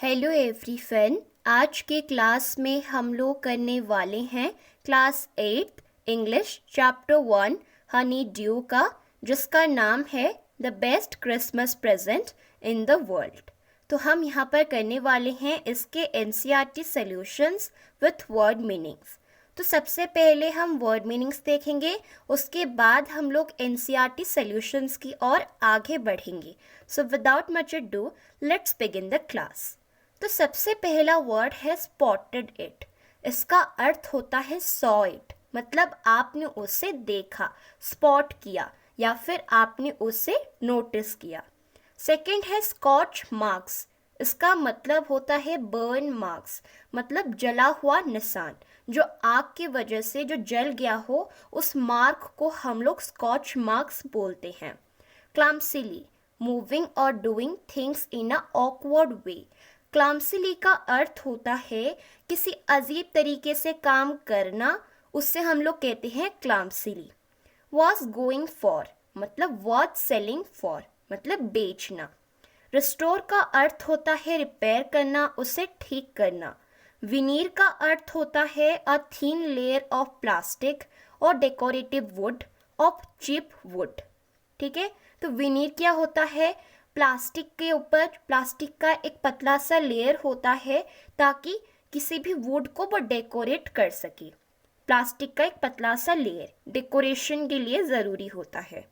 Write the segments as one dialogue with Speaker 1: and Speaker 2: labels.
Speaker 1: Hello everyone. आज के class में हम लोग करने वाले हैं class 8 English chapter 1 Honey due का, जिसका नाम है the best Christmas present in the world. तो हम यहाँ पर करने वाले हैं इसके NCERT solutions with word meanings. तो सबसे पहले हम वर्ड मीनिंग्स देखेंगे, उसके बाद हम लोग एनसीईआरटी सॉल्यूशंस की ओर आगे बढ़ेंगे। So without much ado let's begin the class. तो सबसे पहला वर्ड है स्पॉटेड इट। इसका अर्थ होता है सॉ इट, मतलब आपने उसे देखा, स्पॉट किया या फिर आपने उसे नोटिस किया। सेकंड है स्कॉच मार्क्स। इसका मतलब होता है बर्न मार्क्स, मतलब जला हुआ निशान। जो आग की वजह से जो जल गया हो उस मार्क को हम लोग स्कॉच मार्क्स बोलते हैं। क्लमसिली, मूविंग और doing things in a awkward way. Clumsily का अर्थ होता है किसी अजीब तरीके से काम करना, उससे हम लोग कहते हैं क्लमसिली। वॉज गोइंग फॉर मतलब वॉज सेलिंग फॉर मतलब बेचना। रिस्टोर का अर्थ होता है रिपेयर करना, उसे ठीक करना। विनीर का अर्थ होता है a thin layer of plastic और decorative wood of cheap wood. ठीक है, तो विनीर क्या होता है? प्लास्टिक के ऊपर प्लास्टिक का एक पतला सा लेयर होता है ताकि किसी भी वुड को वो डेकोरेट कर सके। प्लास्टिक का एक पतला सा लेयर डेकोरेशन के लिए ज़रूरी होता है।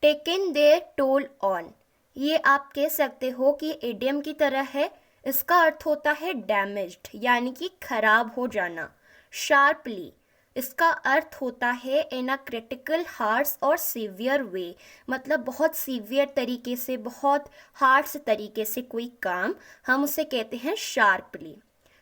Speaker 1: टेकन देयर टोल ऑन, ये आप कह सकते हो कि इडियम की तरह है। इसका अर्थ होता है डैमेज्ड यानी कि खराब हो जाना। शार्पली, इसका अर्थ होता है इन अ क्रिटिकल हार्श और सीवियर वे, मतलब बहुत सीवियर तरीके से, बहुत हार्श तरीके से कोई काम, हम उसे कहते हैं शार्पली।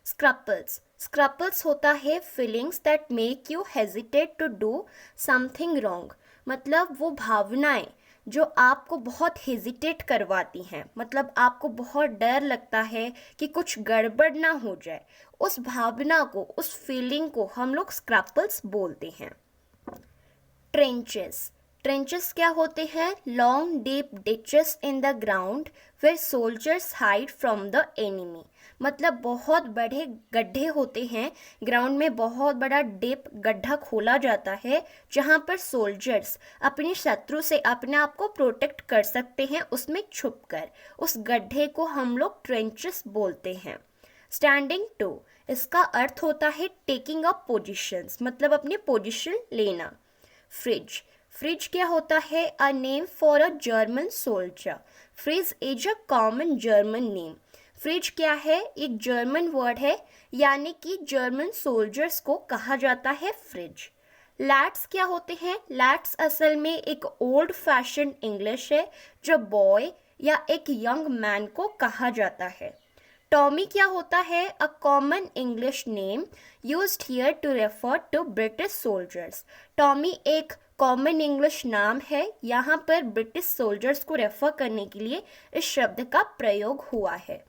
Speaker 1: स्क्रपल्स, स्क्रपल्स होता है feelings that make you hesitate to do something wrong, मतलब वो भावनाएं जो आपको बहुत हेजिटेट करवाती हैं, मतलब आपको बहुत डर लगता है कि कुछ गड़बड़ ना हो जाए, उस भावना को, उस फीलिंग को हम लोग स्क्रैपल्स बोलते हैं। ट्रेंचेस, ट्रेंचेस क्या होते हैं? Long deep ditches in the ground where soldiers hide from the enemy, मतलब बहुत बड़े गड्ढे होते हैं, ग्राउंड में बहुत बड़ा डीप गड्ढा खोला जाता है जहाँ पर सोल्जर्स अपने शत्रु से अपने आप को प्रोटेक्ट कर सकते हैं उसमें छुपकर। उस गड्ढे को हम लोग ट्रेंचेस बोलते हैं। स्टैंडिंग टू, इसका अर्थ होता है टेकिंग अप पोजिशंस, मतलब अपनी पोजिशन लेना। फ्रिज, फ्रिज क्या होता है? A name for a German soldier. Fridge is a common German name. Fridge क्या है? एक जर्मन वर्ड है, यानी कि जर्मन सोल्जर्स को कहा जाता है फ्रिज। लैट्स क्या होते हैं? लैट्स असल में एक ओल्ड फैशन इंग्लिश है जो बॉय या एक यंग मैन को कहा जाता है। टॉमी क्या होता है? A common English name used here to refer to British soldiers. Tommy एक कॉमन इंग्लिश नाम है, यहाँ पर ब्रिटिश सोल्जर्स को रेफर करने के लिए इस शब्द का प्रयोग हुआ है।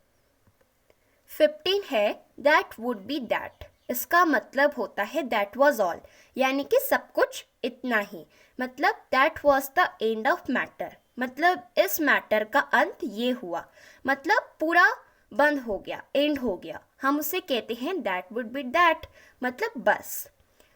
Speaker 1: 15 है दैट वुड बी दैट। इसका मतलब होता है दैट वॉज ऑल, यानी कि सब कुछ इतना ही, मतलब that was the end of matter, मतलब इस मैटर का अंत ये हुआ, मतलब पूरा बंद हो गया, एंड हो गया, हम उसे कहते हैं दैट वुड बी दैट, मतलब बस।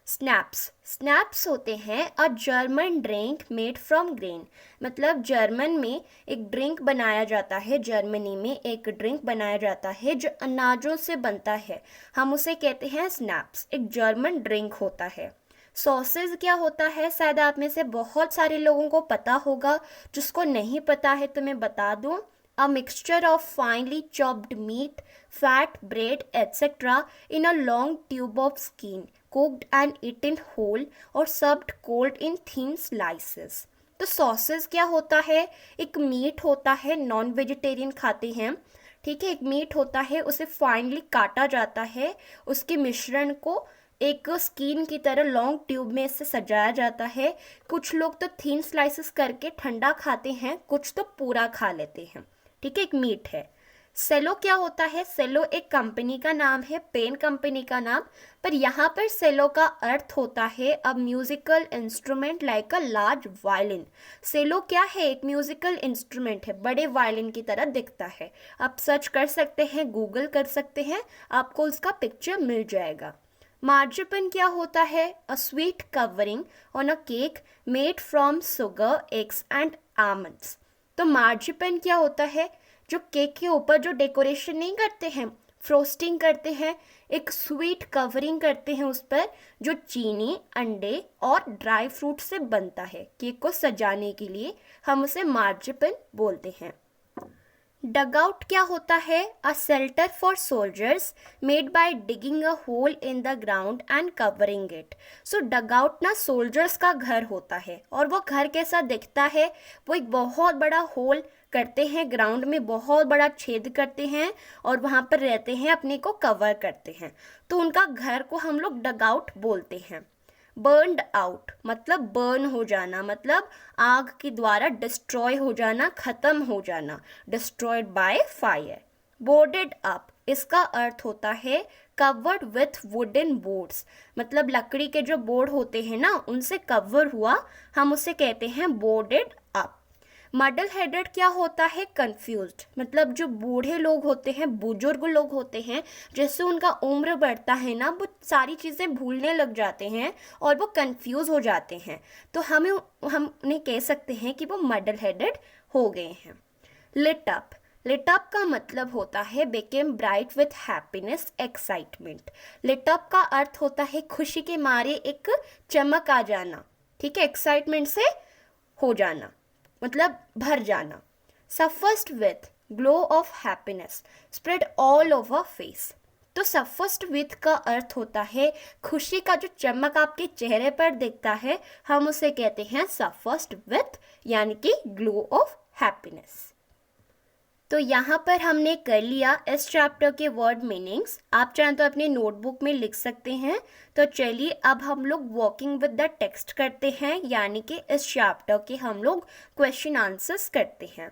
Speaker 1: स्नैप्स, स्नैप्स होते हैं a German drink made from grain, मतलब जर्मन में एक ड्रिंक बनाया जाता है, जर्मनी में एक ड्रिंक बनाया जाता है जो अनाजों से बनता है, हम उसे कहते हैं स्नैप्स, एक जर्मन ड्रिंक होता है। सॉसेज क्या होता है? शायद आप में से बहुत सारे लोगों को पता होगा, जिसको नहीं पता है तो मैं बता दूं। A mixture of finely chopped meat, fat, bread, etc. in a long tube of skin, cooked and eaten whole or served cold in thin slices. तो सॉसेज क्या होता है? एक मीट होता है, नॉन वेजिटेरियन खाते हैं, ठीक है, एक मीट होता है, उसे फाइनली काटा जाता है, उसके मिश्रण को एक स्किन की तरह लॉन्ग ट्यूब में से सजाया जाता है। कुछ लोग तो थिन स्लाइसेस करके ठंडा खाते हैं, कुछ तो पूरा खा लेते हैं, ठीक है, एक मीट है। सेलो क्या होता है? सेलो एक कंपनी का नाम है, पेन कंपनी का नाम, पर यहाँ पर सेलो का अर्थ होता है a musical instrument like a large violin. Cello क्या है? एक म्यूजिकल इंस्ट्रूमेंट है, बड़े वायलिन की तरह दिखता है। आप सर्च कर सकते हैं, गूगल कर सकते हैं, आपको उसका पिक्चर मिल जाएगा। मार्जिपन क्या होता है? A sweet covering on a cake made from sugar, eggs and almonds. तो मार्जिपन क्या होता है? जो केक के ऊपर जो डेकोरेशन नहीं करते हैं, फ्रोस्टिंग करते हैं, एक स्वीट कवरिंग करते हैं उस पर, जो चीनी, अंडे और ड्राई फ्रूट से बनता है केक को सजाने के लिए, हम उसे मार्जिपन बोलते हैं। डगआउट क्या होता है? A shelter for soldiers made by digging a hole in the ground and covering it. So dugout ना सोल्जर्स का घर होता है, और वो घर कैसा दिखता है? वो एक बहुत बड़ा होल करते हैं, ग्राउंड में बहुत बड़ा छेद करते हैं और वहाँ पर रहते हैं, अपने को कवर करते हैं, तो उनका घर को हम लोग डगआउट बोलते हैं। बर्नड आउट मतलब बर्न हो जाना, मतलब आग के द्वारा डिस्ट्रॉय हो जाना, खत्म हो जाना, destroyed by fire. Boarded up, इसका अर्थ होता है कवर्ड विथ वुडन बोर्ड्स, मतलब लकड़ी के जो बोर्ड होते हैं ना, उनसे कवर हुआ, हम उसे कहते हैं बोर्डेड अप। मडल हेडेड क्या होता है? कंफ्यूज्ड, मतलब जो बूढ़े लोग होते हैं, बुजुर्ग लोग होते हैं, जैसे उनका उम्र बढ़ता है ना, वो सारी चीज़ें भूलने लग जाते हैं और वो कंफ्यूज हो जाते हैं, तो हम उन्हें कह सकते हैं कि वो मडल हेडेड हो गए हैं। लिट अप, लिट अप का मतलब होता है became bright with happiness, excitement. Lit up का अर्थ होता है खुशी के मारे एक चमक आ जाना, ठीक है, एक्साइटमेंट से हो जाना, मतलब भर जाना। Suffused with, glow of happiness, spread all over face. तो सफस्ड विथ का अर्थ होता है खुशी का जो चमक आपके चेहरे पर दिखता है, हम उसे कहते हैं सफस्ड विथ, यानी कि ग्लो ऑफ हैप्पीनेस। तो यहाँ पर हमने कर लिया इस चैप्टर के वर्ड मीनिंग्स। आप चाहें तो अपने नोटबुक में लिख सकते हैं। तो चलिए अब हम लोग वॉकिंग विद द टेक्स्ट करते हैं, यानी कि इस चैप्टर के हम लोग क्वेश्चन आंसर्स करते हैं।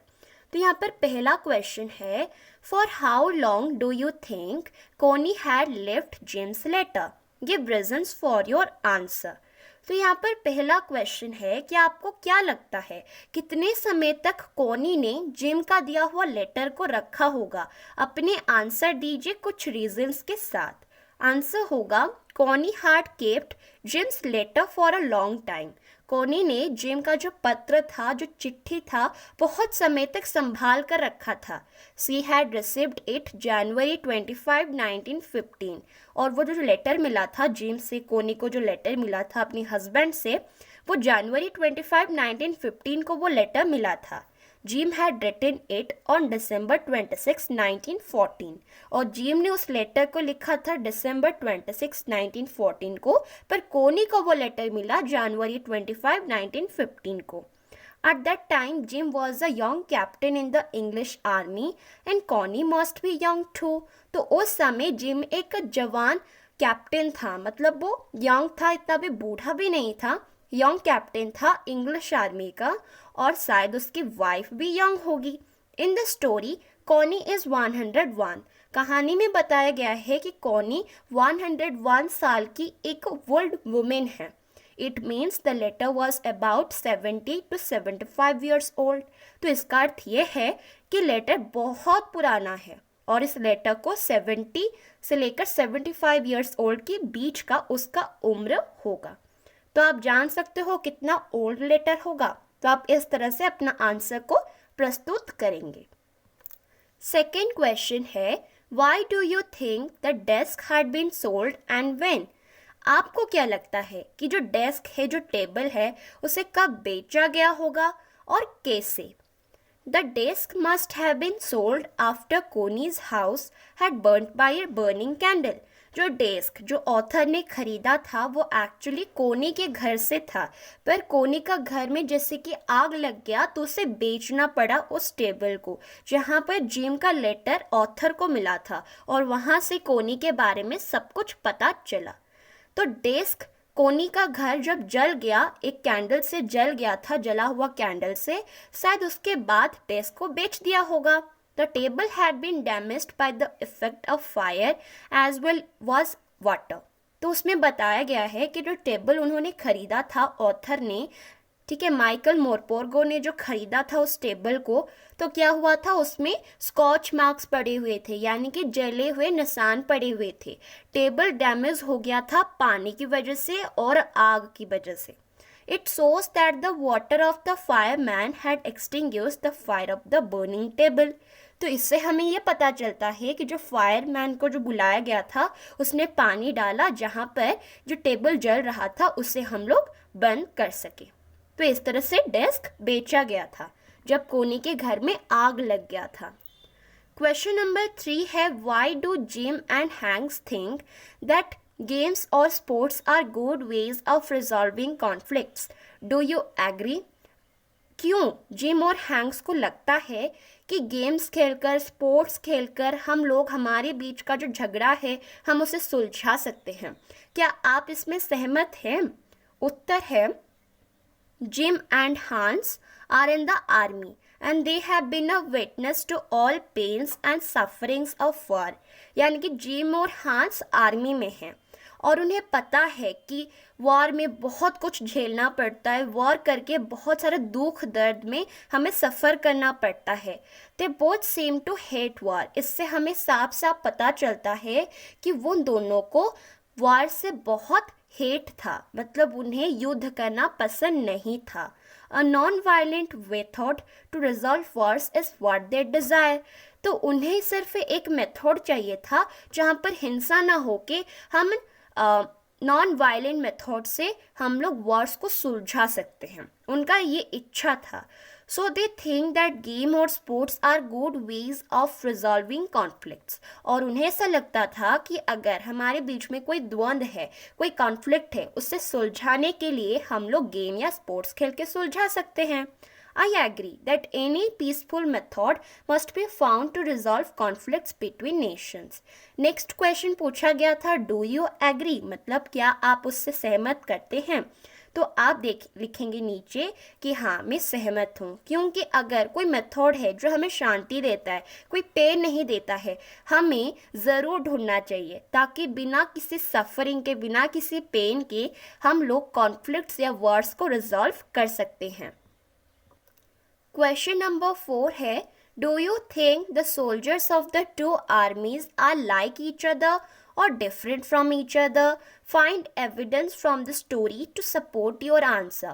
Speaker 1: तो यहाँ पर पहला क्वेश्चन है, for how long do you think Connie had left James letter? Give reasons for your answer. तो यहाँ पर पहला क्वेश्चन है कि आपको क्या लगता है कितने समय तक कोनी ने जिम का दिया हुआ लेटर को रखा होगा? अपने आंसर दीजिए कुछ रीजंस के साथ। आंसर होगा Connie had kept Jim's letter for a long time. Connie ने जिम का जो पत्र था, जो चिट्ठी था, बहुत समय तक संभाल कर रखा था। सी हैड रिसीव्ड इट जनवरी 25, 1915। और वो जो लेटर मिला था जिम से, कोनी को जो लेटर मिला था अपने हस्बैंड से, वो जनवरी 25, 1915 को वो लेटर मिला था। Jim had written it on December 26, 1914। और जिम ने उस लेटर को लिखा था डिसम्बर 26, 1914 को, पर कोनी को वो लेटर मिला जनवरी 25, 1915 को। At that time, Jim was a young captain in the English army and Connie must be young too. तो उस समय जिम एक जवान कैप्टन था, मतलब वो यंग था, इतना भी बूढ़ा भी नहीं था, यंग कैप्टन था इंग्लिश आर्मी का, और शायद उसकी वाइफ भी यंग होगी। In the story Connie is 101। कहानी में बताया गया है कि कॉनी 101 साल की एक ओल्ड वुमेन है। It means the letter was about 70 to 75 years old. तो इसका अर्थ ये है कि लेटर बहुत पुराना है और इस लेटर को 70 से लेकर 75 ईयर्स ओल्ड के बीच का उसका उम्र होगा। तो आप जान सकते हो कितना ओल्ड लेटर होगा। तो आप इस तरह से अपना आंसर को प्रस्तुत करेंगे। सेकेंड क्वेश्चन है, Why do you think the desk had been sold and when? आपको क्या लगता है कि जो डेस्क है, जो टेबल है, उसे कब बेचा गया होगा और कैसे? The desk must have been sold after Connie's house had burned by a burning candle. जो डेस्क जो ऑथर ने खरीदा था वो एक्चुअली कोनी के घर से था, पर कोनी का घर में जैसे कि आग लग गया तो उसे बेचना पड़ा उस टेबल को, जहाँ पर जिम का लेटर ऑथर को मिला था और वहाँ से कोनी के बारे में सब कुछ पता चला। तो डेस्क, कोनी का घर जब जल गया, एक कैंडल से जल गया था, जला हुआ कैंडल से, शायद उसके बाद डेस्क को बेच दिया होगा। The table had been damaged by the effect of fire as well was water. तो उसमें बताया गया है कि जो टेबल उन्होंने खरीदा था ऑथर ने, ठीक है, माइकल मोरपोर्गो ने जो खरीदा था उस टेबल को, तो क्या हुआ था, उसमें स्कॉच मार्क्स पड़े हुए थे, यानी कि जले हुए निशान पड़े हुए थे. टेबल डैमेज हो गया था पानी की वजह से और आग की वजह से. It shows that the water of the fireman had extinguished the fire of the burning table. तो इससे हमें ये पता चलता है कि जो फायरमैन को जो बुलाया गया था उसने पानी डाला जहाँ पर जो टेबल जल रहा था उसे हम लोग बंद कर सके. तो इस तरह से डेस्क बेचा गया था जब कोनी के घर में आग लग गया था. क्वेश्चन नंबर 3 है, why do gym and Hanks think that games or sports are good ways of resolving conflicts? Do you agree? क्यों जिम और हैंक्स को लगता है कि गेम्स खेलकर, स्पोर्ट्स खेलकर हम लोग हमारे बीच का जो झगड़ा है हम उसे सुलझा सकते हैं? क्या आप इसमें सहमत हैं? उत्तर है, Jim and Hans are in the army and they have been a witness to all pains and sufferings of war. यानी कि जिम और हांस आर्मी में हैं और उन्हें पता है कि वॉर में बहुत कुछ झेलना पड़ता है, वॉर करके बहुत सारे दुख दर्द में हमें सफ़र करना पड़ता है. They both seem to hate war. इससे हमें साफ साफ पता चलता है कि वो दोनों को वॉर से बहुत हेट था, मतलब उन्हें युद्ध करना पसंद नहीं था. A non violent method to resolve wars is what they desire. तो उन्हें सिर्फ एक मेथड चाहिए था जहाँ पर हिंसा ना हो के हम नॉन वायलेंट मेथड से हम लोग वॉर्स को सुलझा सकते हैं. उनका ये इच्छा था. So they think that game और sports are good ways of resolving conflicts. और उन्हें ऐसा लगता था कि अगर हमारे बीच में कोई द्वंद्व है, कोई कॉन्फ्लिक्ट है, उससे सुलझाने के लिए हम लोग गेम या स्पोर्ट्स खेल के सुलझा सकते हैं. I agree that any peaceful method must be found to resolve conflicts between nations. Next question पूछा गया था, do you agree? मतलब क्या आप उससे सहमत करते हैं? तो आप लिखेंगे नीचे कि हाँ मैं सहमत हूँ, क्योंकि अगर कोई मेथड है जो हमें शांति देता है, कोई पेन नहीं देता है, हमें ज़रूर ढूंढना चाहिए ताकि बिना किसी सफरिंग के, बिना किसी पेन के हम लोग कॉन्फ्लिक्ट्स या वॉर्स को रिजॉल्व कर सकते हैं. Question number 4 है, do you think the soldiers of the two armies are like each other or different from each other? Find evidence from the story to support your answer.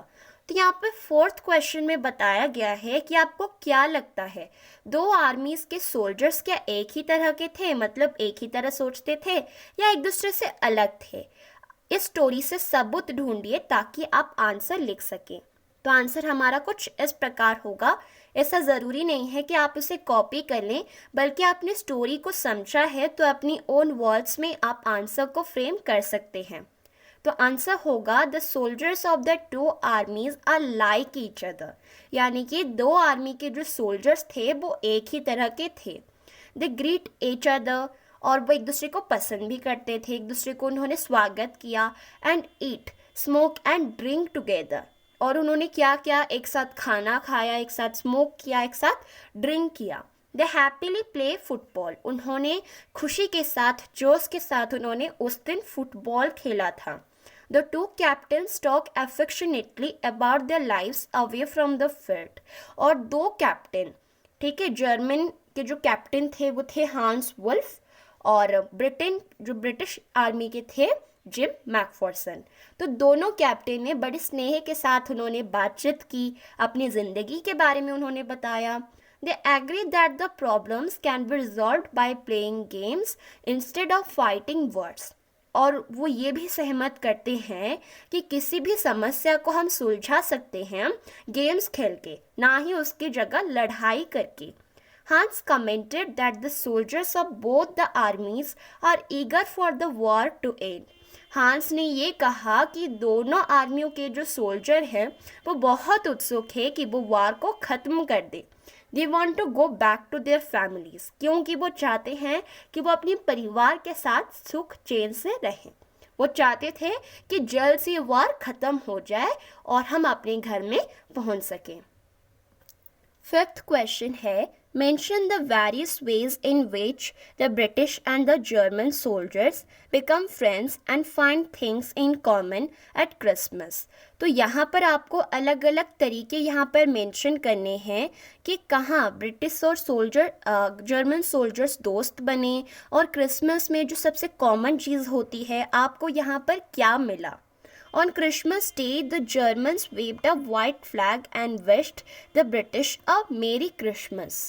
Speaker 1: तो यहाँ पे 4th question में बताया गया है कि आपको क्या लगता है, दो आर्मीज के सोल्जर्स क्या एक ही तरह के थे, मतलब एक ही तरह सोचते थे या एक दूसरे से अलग थे? इस स्टोरी से सबूत ढूंढिए ताकि आप आंसर लिख सकें. तो आंसर हमारा कुछ इस प्रकार होगा. ऐसा ज़रूरी नहीं है कि आप उसे कॉपी कर लें, बल्कि आपने स्टोरी को समझा है तो अपनी ओन वर्ड्स में आप आंसर को फ्रेम कर सकते हैं. तो आंसर होगा, the soldiers of the two armies are like each other. यानी कि दो आर्मी के जो सोल्जर्स थे वो एक ही तरह के थे. दे ग्रीट ईच अदर, और वो एक दूसरे को पसंद भी करते थे, एक दूसरे को उन्होंने स्वागत किया. And eat, smoke and drink together. और उन्होंने क्या किया, एक साथ खाना खाया, एक साथ स्मोक किया, एक साथ ड्रिंक किया. दे हैप्पीली प्ले फुटबॉल. उन्होंने खुशी के साथ, जोश के साथ उन्होंने उस दिन फुटबॉल खेला था. The two captains talk affectionately about their lives away from the field. और दो कैप्टन, ठीक है, जर्मन के जो कैप्टन थे वो थे हांस वुल्फ, और ब्रिटेन जो ब्रिटिश आर्मी के थे जिम मैकफर्सन. तो दोनों कैप्टन ने बड़े स्नेह के साथ उन्होंने बातचीत की, अपनी ज़िंदगी के बारे में उन्होंने बताया. They agree that the problems can be resolved by playing games instead of fighting words. और वो ये भी सहमत करते हैं कि किसी भी समस्या को हम सुलझा सकते हैं गेम्स खेल के, ना ही उसकी जगह लड़ाई करके. Hans commented that the soldiers of both the armies are eager for the war to end. हांस ने ये कहा कि दोनों आर्मियों के जो सोल्जर हैं वो बहुत उत्सुक है कि वो वार को ख़त्म कर दे. They want to go back to their families, क्योंकि वो चाहते हैं कि वो अपने परिवार के साथ सुख चैन से रहें. वो चाहते थे कि जल्द से वार ख़त्म हो जाए और हम अपने घर में पहुंच सकें. 5th क्वेश्चन है, Mention the various ways in which the British and the German soldiers become friends and find things in common at Christmas. तो यहाँ पर आपको अलग अलग तरीके यहाँ पर मेंशन करने हैं कि कहाँ ब्रिटिश और जर्मन सोल्जर्स दोस्त बने और क्रिसमस में जो सबसे कॉमन चीज़ होती है आपको यहाँ पर क्या मिला. On Christmas Day, the Germans waved a white flag and wished the British a Merry Christmas.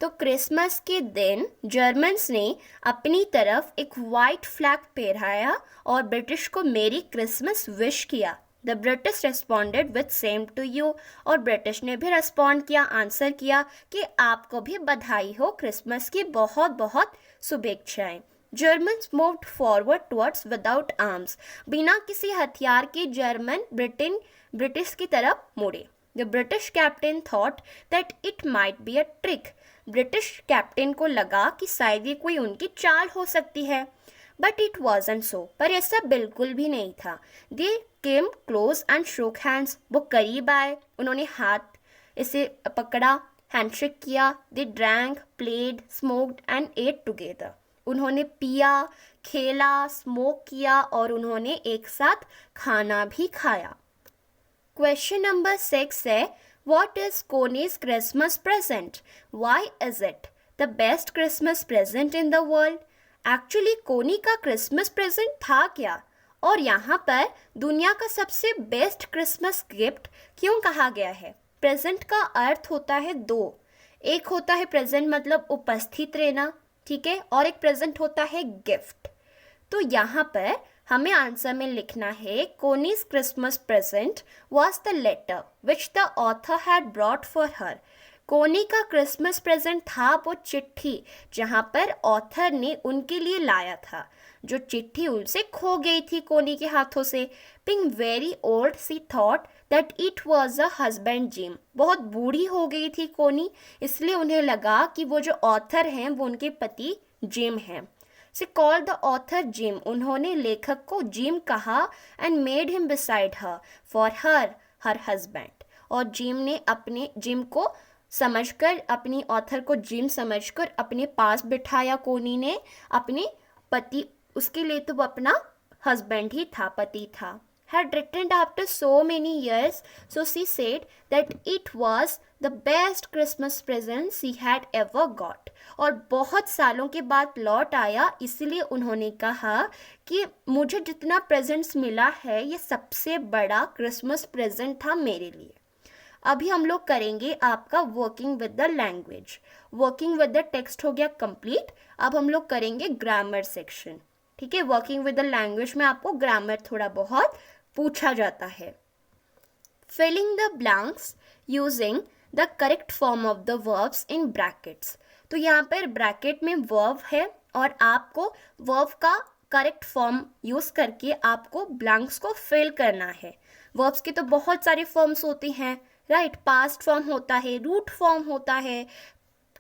Speaker 1: तो क्रिसमस के दिन जर्मन्स ने अपनी तरफ एक वाइट फ्लैग फहराया और ब्रिटिश को मेरी क्रिसमस विश किया. The British responded with same to you. और ब्रिटिश ने भी रेस्पॉन्ड किया, आंसर किया कि आपको भी बधाई हो, क्रिसमस की बहुत बहुत शुभेच्छाएं. Germans moved forward towards without arms. बिना किसी हथियार के जर्मन ब्रिटिश की तरफ मुड़े. The British captain thought that it might be a trick. British captain को लगा कि शायद ये कोई उनकी चाल हो सकती है. But it wasn't so. पर ऐसा बिल्कुल भी नहीं था. They came close and shook hands. वो करीब आए, उन्होंने हाथ इसे पकड़ा, हैंडशेक किया. They drank, played, smoked and ate together. उन्होंने पिया, खेला, स्मोक किया और उन्होंने एक साथ खाना भी खाया. क्वेश्चन नंबर 6 है, What is Coney's Christmas present? Why is it the best Christmas present in the world? Actually, कोनी का क्रिसमस प्रेजेंट था क्या? और यहाँ पर दुनिया का सबसे बेस्ट क्रिसमस गिफ्ट क्यों कहा गया है? प्रेजेंट का अर्थ होता है दो. एक होता है प्रेजेंट मतलब उपस्थित रहना, ठीक है, और एक प्रेजेंट होता है गिफ्ट. तो यहाँ पर हमें आंसर में लिखना है Connie's Christmas present was the letter which the author had brought for her. Connie का क्रिसमस प्रेजेंट था वो चिट्ठी जहाँ पर ऑथर ने उनके लिए लाया था. जो चिट्ठी उनसे खो गई थी कोनी के हाथों से. Being very old she thought that it was a husband Jim. बहुत बूढ़ी हो गई थी कोनी, इसलिए उन्हें लगा कि वो जो ऑथर हैं वो उनके पति जिम हैं. She called the author Jim. उन्होंने लेखक को जिम कहा and made him beside her for her husband. और जिम को समझकर, अपनी ऑथर को जिम समझकर अपने पास बिठाया कोनी ने. अपने पति, उसके लिए तो वो अपना हस्बैंड ही था, पति था. Had returned after so many years, so she said that it was the best Christmas present she had ever got. और बहुत सालों के बाद लौट आया, इसलिए उन्होंने कहा कि मुझे जितना प्रेजेंट्स मिला है ये सबसे बड़ा क्रिसमस प्रेजेंट था मेरे लिए. अभी हम लोग करेंगे आपका working with the language. Working with the text हो गया कंप्लीट. अब हम लोग करेंगे ग्रामर सेक्शन, ठीक है. वर्किंग विद द लैंग्वेज में आपको ग्रामर थोड़ा बहुत पूछा जाता है. Filling the blanks using the correct form of the verbs in brackets. तो यहाँ पर ब्रैकेट में वर्ब है और आपको वर्ब का करेक्ट फॉर्म यूज करके आपको ब्लैंक्स को फिल करना है. वर्ब्स के तो बहुत सारे फॉर्म्स होते हैं, राइट. पास्ट फॉर्म होता है, रूट फॉर्म होता है,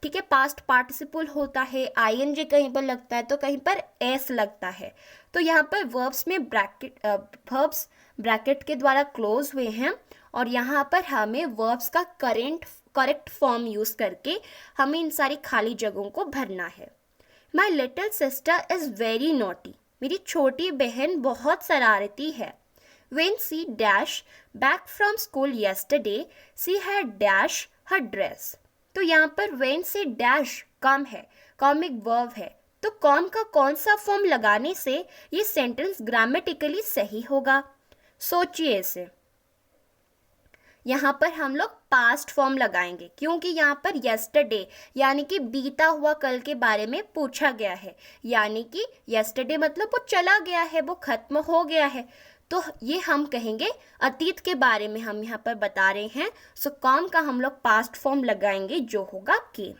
Speaker 1: ठीक है, पास्ट पार्टिसिपल होता है, आईएनजी कहीं पर लगता है तो कहीं पर एस लगता है. तो यहाँ पर वर्ब्स में वर्ब्स ब्रैकेट के द्वारा क्लोज हुए हैं और यहाँ पर हमें वर्ब्स का करेक्ट फॉर्म यूज़ करके हमें इन सारी खाली जगहों को भरना है. My little sister is very naughty. मेरी छोटी बहन बहुत शरारती है. When she dash back from school yesterday, she had dash her dress. तो यहाँ पर when से dash कॉम है, कॉम एक वर्ब है. तो कॉम का कौन सा फॉर्म लगाने से ये सेंटेंस ग्रामेटिकली सही होगा? सोचिए इसे. यहाँ पर हम लोग पास्ट फॉर्म लगाएंगे क्योंकि यहाँ पर yesterday यानी कि बीता हुआ कल के बारे में पूछा गया है. यानी कि yesterday मतलब वो चला गया है, वो खत्म हो गया है. तो ये हम कहेंगे अतीत के बारे में हम यहाँ पर बता रहे हैं. सो कॉम का हम लोग पास्ट फॉर्म लगाएंगे जो होगा केम.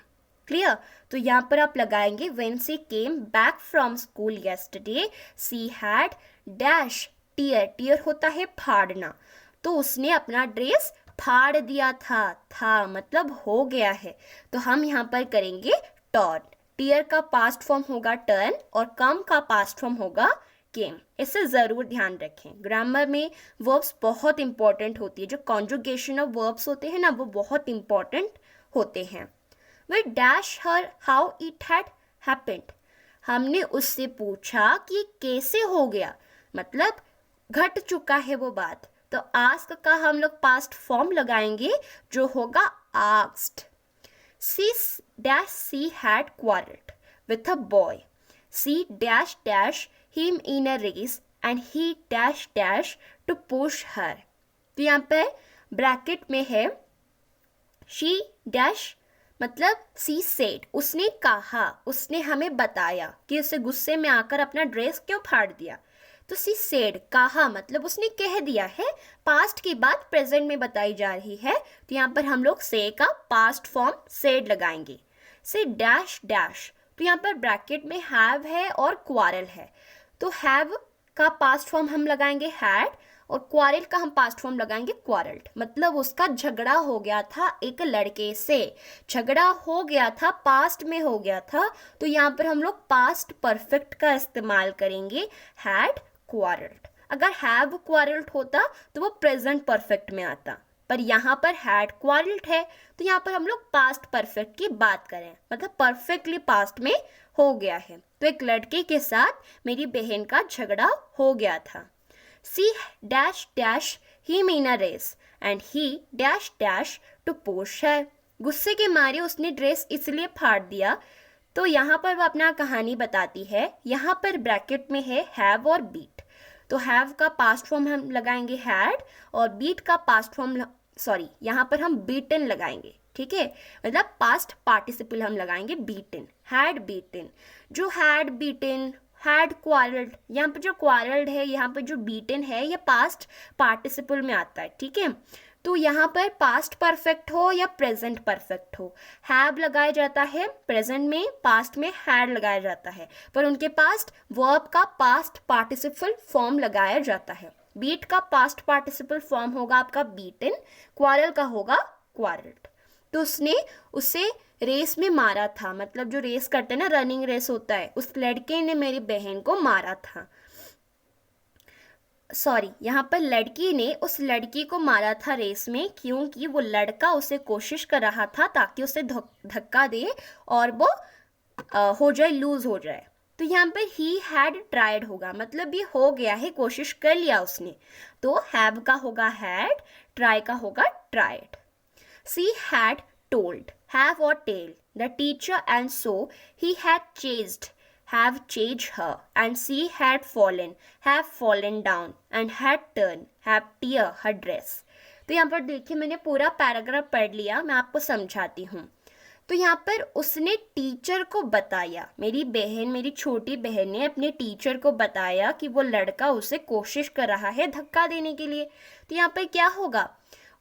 Speaker 1: क्लियर? तो यहाँ पर आप लगाएंगे when she came back from school yesterday, she had dash tear होता है फाड़ना. तो उसने अपना ड्रेस फाड़ दिया था मतलब हो गया है. तो हम यहाँ पर करेंगे टॉर्न. टीयर का पास्ट फॉर्म होगा टर्न और कम का पास्ट फॉर्म होगा केम. इसे ज़रूर ध्यान रखें. ग्रामर में वर्ब्स बहुत इंपॉर्टेंट होती है. जो कॉन्जुगेशन ऑफ वर्ब्स होते हैं ना वो बहुत इंपॉर्टेंट होते हैं. We dash her how it had happened. हमने उससे पूछा कि कैसे हो गया, मतलब घट चुका है वो बात। तो आस्क का हम लोग पास्ट फॉर्म लगाएंगे जो होगा asked. She had quarreled with a boy. She dash him in a race and he dash to push her. तो यहाँ पे ब्रैकेट में है she dash मतलब सी सेड, उसने कहा, उसने हमें बताया कि उसे गुस्से में आकर अपना ड्रेस क्यों फाड़ दिया। तो सी सेड कहा मतलब उसने कह दिया है, पास्ट की बात प्रेजेंट में बताई जा रही है, तो यहाँ पर हम लोग से का पास्ट फॉर्म सेड लगाएंगे। से डैश डैश, तो यहाँ पर ब्रैकेट में हैव है और क्वारल है, तो हैव का पास्ट फॉर्म हम लगाएंगे हैड और क्वारल का हम पास्ट फॉर्म लगाएंगे क्वारल्ड। मतलब उसका झगड़ा हो गया था एक लड़के से, झगड़ा हो गया था, पास्ट में हो गया था, तो यहाँ पर हम लोग पास्ट परफेक्ट का इस्तेमाल करेंगे, हैड क्वारल्ड। अगर हैव क्वारल्ड होता तो वो प्रेजेंट परफेक्ट में आता, पर यहाँ पर हैड क्वारल्ड है, तो यहाँ पर हम लोग पास्ट परफेक्ट की बात करें, मतलब परफेक्टली पास्ट में हो गया है। तो एक लड़के के साथ मेरी बहन का झगड़ा हो गया था। She dash him in a race and he dash to push her. गुस्से के मारे उसने ड्रेस इसलिए फाड़ दिया। तो यहाँ पर वो अपना कहानी बताती है। यहाँ पर ब्रैकेट में है हैव और बीट, तो हैव का पास्ट फॉर्म हम लगाएंगे हैड और बीट का पास्ट फॉर्म यहाँ पर हम बीटन लगाएंगे, ठीक है, मतलब पास्ट पार्टिसिपल हम लगाएंगे बीटन, हैड बीटन। जो हैड बीटन, हैड क्वारल्ड, यहाँ पर जो क्वारल्ड है, यहाँ पर जो बीटन है, ये पास्ट पार्टिसिपल में आता है, ठीक है। तो यहाँ पर पास्ट परफेक्ट हो या प्रेजेंट परफेक्ट हो, हैव लगाया जाता है प्रेजेंट में, पास्ट में हैड लगाया जाता है, पर उनके पास्ट वर्ब का पास्ट पार्टिसिपल फॉर्म लगाया जाता है। बीट का पास्ट पार्टिसिपल फॉर्म होगा आपका बीटन, क्वारल का होगा क्वारल्ड। तो उसने उसे रेस में मारा था, मतलब जो रेस करते हैं ना, रनिंग रेस होता है, उस लड़के ने मेरी बहन को मारा था। यहाँ पर लड़की ने उस लड़की को मारा था रेस में, क्योंकि वो लड़का उसे कोशिश कर रहा था ताकि उसे धक्का दे और वो हो जाए, लूज हो जाए। तो यहाँ पर ही हैड ट्राइड होगा, मतलब ये हो गया है, कोशिश कर लिया उसने, तो हैव का होगा हैड, ट्राई का होगा tried. She had told, have or tell, the teacher, and so he had have chased her, and she had fallen, have fallen down, and had turned, have tear her dress. तो यहाँ पर देखिए मैंने पूरा paragraph पढ़ लिया, मैं आपको समझाती हूँ। तो यहाँ पर उसने टीचर को बताया, मेरी बहन, मेरी छोटी बहन ने अपने टीचर को बताया कि वो लड़का उसे कोशिश कर रहा है धक्का देने के लिए। तो यहाँ पर क्या होगा,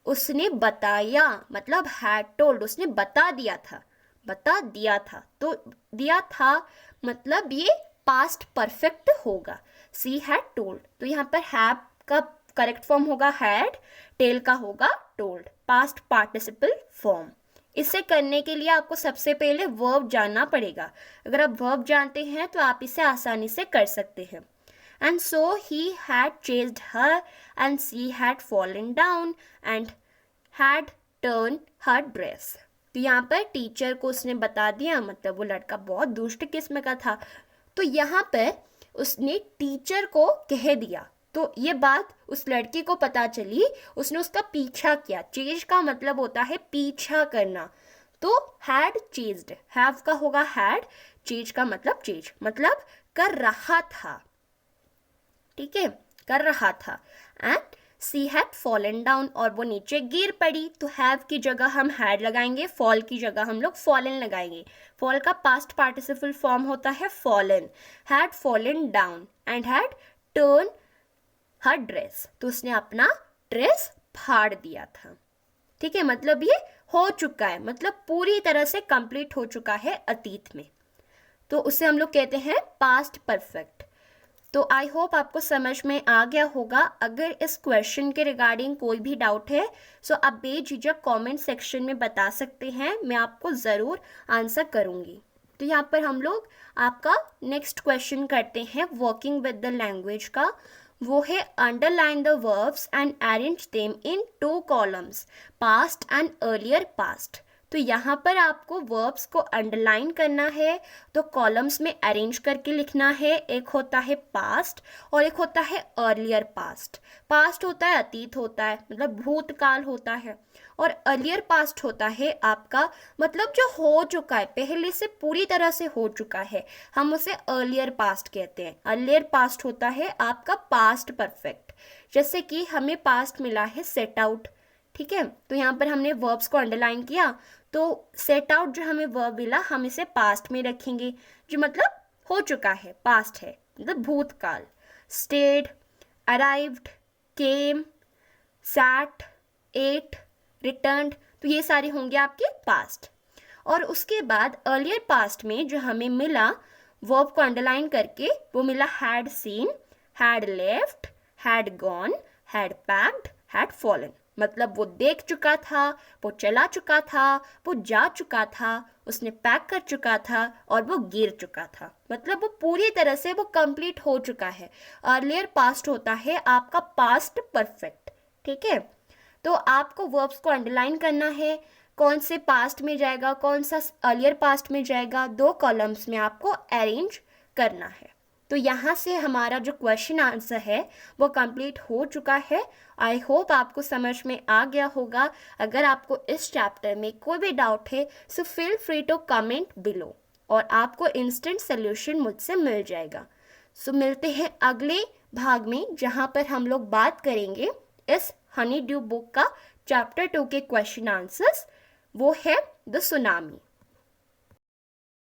Speaker 1: उसने बताया मतलब हैड टोल्ड, उसने बता दिया था, बता दिया था, तो दिया था मतलब ये पास्ट परफेक्ट होगा, सी हैड टोल्ड। तो यहाँ पर हैव का करेक्ट फॉर्म होगा हैड, टेल का होगा टोल्ड, पास्ट पार्टिसिपल फॉर्म। इसे करने के लिए आपको सबसे पहले वर्ब जानना पड़ेगा, अगर आप वर्ब जानते हैं तो आप इसे आसानी से कर सकते हैं। And so he had chased her, and she had fallen down and had turned her dress. तो यहाँ पर टीचर को उसने बता दिया, मतलब वो लड़का बहुत दुष्ट किस्म का था, तो यहाँ पर उसने टीचर को कह दिया, तो ये बात उस लड़की को पता चली, उसने उसका पीछा किया। चेज का मतलब होता है पीछा करना, तो हैड चेज्ड, हैव का होगा हैड, चेज का मतलब चेज मतलब कर रहा था, ठीक है, कर रहा था। And she had fallen down, और वो नीचे गिर पड़ी, तो हैव की जगह हम हैड लगाएंगे, फॉल की जगह हम लोग फॉलन लगाएंगे। फॉल का पास्ट पार्टिसिपल फॉर्म होता है fallen, had fallen down and had turn her dress, तो उसने अपना ड्रेस फाड़ दिया था, ठीक है, मतलब ये हो चुका है, मतलब पूरी तरह से कंप्लीट हो चुका है अतीत में, तो उसे हम लोग कहते हैं पास्ट परफेक्ट। तो आई होप आपको समझ में आ गया होगा। अगर इस क्वेश्चन के रिगार्डिंग कोई भी डाउट है सो आप बेझिझक कमेंट सेक्शन में बता सकते हैं, मैं आपको ज़रूर आंसर करूँगी। तो यहाँ पर हम लोग आपका नेक्स्ट क्वेश्चन करते हैं वर्किंग विद द लैंग्वेज का, वो है underline the verbs and arrange them in 2 columns, past and earlier past. तो यहाँ पर आपको वर्ब्स को अंडरलाइन करना है, तो कॉलम्स में अरेंज करके लिखना है। एक होता है पास्ट और एक होता है अर्लियर पास्ट। पास्ट होता है अतीत होता है, मतलब भूतकाल होता है, और अर्लियर पास्ट होता है आपका मतलब जो हो चुका है, पहले से पूरी तरह से हो चुका है, हम उसे अर्लियर पास्ट कहते हैं। अर्लियर पास्ट होता है आपका पास्ट परफेक्ट। जैसे कि हमें पास्ट मिला है सेट आउट, ठीक है, तो यहाँ पर हमने वर्ब्स को अंडरलाइन किया, तो सेट आउट जो हमें वर्ब मिला हम इसे पास्ट में रखेंगे, जो मतलब हो चुका है, पास्ट है, मतलब भूतकाल। स्टेड, अराइव्ड, केम, सैट, एट, रिटर्न्ड, तो ये सारे होंगे आपके पास्ट। और उसके बाद अर्लियर पास्ट में जो हमें मिला वर्ब को अंडरलाइन करके, वो मिला had seen, had left, had gone, had packed, had fallen. मतलब वो देख चुका था, वो चला चुका था, वो जा चुका था, उसने पैक कर चुका था और वो गिर चुका था। मतलब वो पूरी तरह से वो कंप्लीट हो चुका है। अर्लियर पास्ट होता है आपका पास्ट परफेक्ट, ठीक है। तो आपको वर्ब्स को अंडरलाइन करना है, कौन से पास्ट में जाएगा, कौन सा अर्लियर पास्ट में जाएगा, 2 कॉलम्स में आपको अरेंज करना है। तो यहाँ से हमारा जो क्वेश्चन आंसर है वो कंप्लीट हो चुका है। आई होप आपको समझ में आ गया होगा। अगर आपको इस चैप्टर में कोई भी डाउट है so feel free to comment below, और आपको इंस्टेंट सोल्यूशन मुझसे मिल जाएगा। सो मिलते हैं अगले भाग में, जहाँ पर हम लोग बात करेंगे इस हनी ड्यू बुक का चैप्टर 2 के क्वेश्चन आंसर्स, वो है द सुनामी।